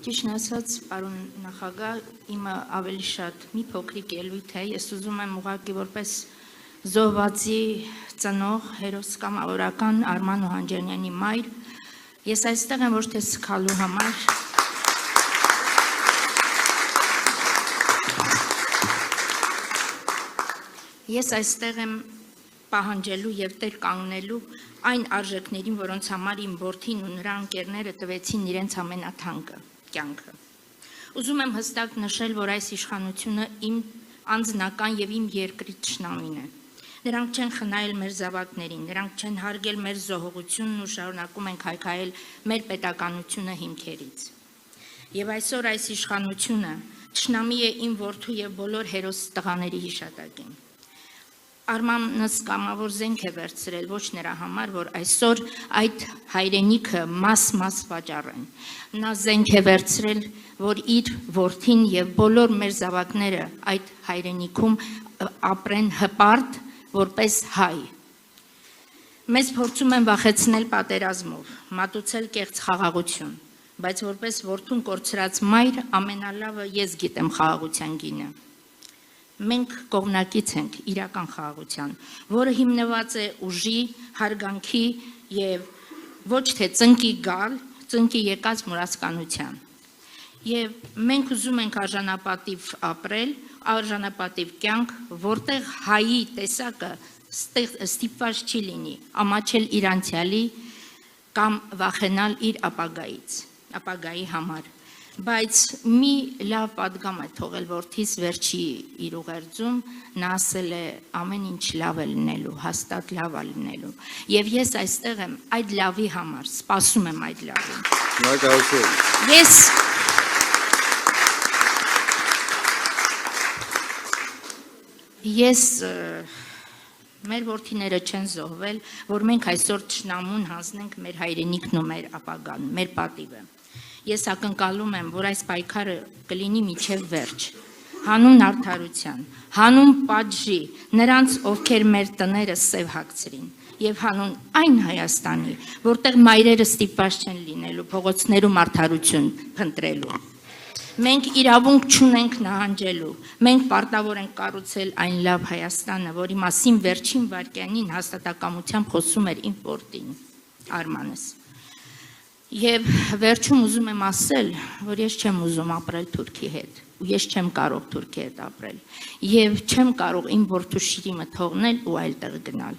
Ճիշտն ասած, պարոն նախագահ, իմը ավելի շատ մի փոքրիկ ելույթ է, ես ուզում եմ ուղղակի որպես զոհվածի ծնող, հերոս կամավորական Արման Օհանջանյանի մայր, ես այստեղ եմ ոչ թե սգալու համար, ես այստեղ եմ պահանջելու և տեր կանգնելու այն արժեքներին, որոնց համար իմ որդին ու նրա ընկերները տվեցին իրենց ամենաթանկը, կյանքը։ Ուզում եմ հստակ նշել, որ այս իշխանությունը իմ անձնական և իմ երկրի թշնամին է։ Նրանք չեն խնայել մեր զավակներին, նրանք չեն հարգել մեր զոհողությունն ու շարունակում են քայքայել մեր պետականությունը հիմքերից։ Եվ այսօր այս իշխանությունը թշնամի է իմ որդու և բոլոր հերոս տղաների հիշատակին։ Արմանս կամավոր զենք է վերցրել ոչ նրա համար, որ այսօր այդ հայրենիքը մաս-մաս վաճառեն։ Նա զենք է վերցրել, որ իր որդին և բոլոր մեր զավակները այդ հայրենիքում ապրեն հպարտ, որպես հայ։ Մեզ փորձում են վախեցնել պատերազմով, մատուցել կեղծ խաղաղություն, բայց որպես որդուն կորցրած մայր ամենալավը ես գիտեմ խաղաղության գինը։ Մենք կողմնակից ենք իրական խաղաղության, որը հիմնված է ուժի, հարգանքի և ոչ թե ծնկի գալ, ծնկի եկած մուրացկանության։ Եվ մենք ուզում ենք արժանապատիվ ապրել, արժանապատիվ կյանք, որտեղ հայի տեսակը ստիպված չի լինի ամաչել իր անցյալի կամ վախենալ իր ապագայի համար։ Բայց մի լավ պատգամ է թողել որդիս վերջի իր ուղերձում, նա ասել է ամեն ինչ լավ է լինելու, հաստատ լավ է լինելու։ Եվ ես այստեղ եմ այդ լավի համար, սպասում եմ այդ լավին։ Ես մեր որդիները չեն զոհվել, որ մենք այսօր թշնամուն հանձնենք մեր հայրենիքն ու մեր ապագան, մեր պատիվը։ Ես ակնկալում եմ, որ այս պայքարը կլինի մինչև վերջ, հանուն արդարության, հանուն պատժի, նրանց, ովքեր մեր տները սև հագցրին, և հանուն այն Հայաստանի, որտեղ մայրերը ստիպված չեն լինելու փողոցներում արդարություն փնտրելու։ Մենք իրավունք չունենք նահանջելու, մենք պարտավոր ենք կառուցել այն լավ Հայաստանը, որի մասին վերջին վայրկյանին հաստատակամությամբ խոսում էր իմ որդին Արմանս։ Եվ վերջում ուզում եմ ասել, որ ես չեմ ուզում ապրել Թուրքի հետ, ու ես չեմ կարող Թուրքի հետ ապրել, և չեմ կարող իմ որդու շիրիմը թողնել ու այլտեղ գնալ։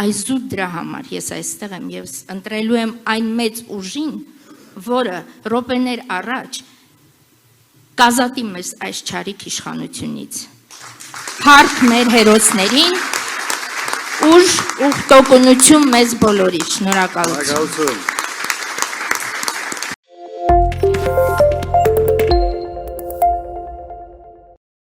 Այսուտ դրա համար ես այստեղ եմ և ընտրելու եմ այն մեծ ուժին, որը րոպեներ առաջ կազատի մեզ այս չարիք իշխանությունից։ Փառք մեր հերոսներին, ուժ ու տոկունություն մեզ բոլորի։ Շնորհակալություն։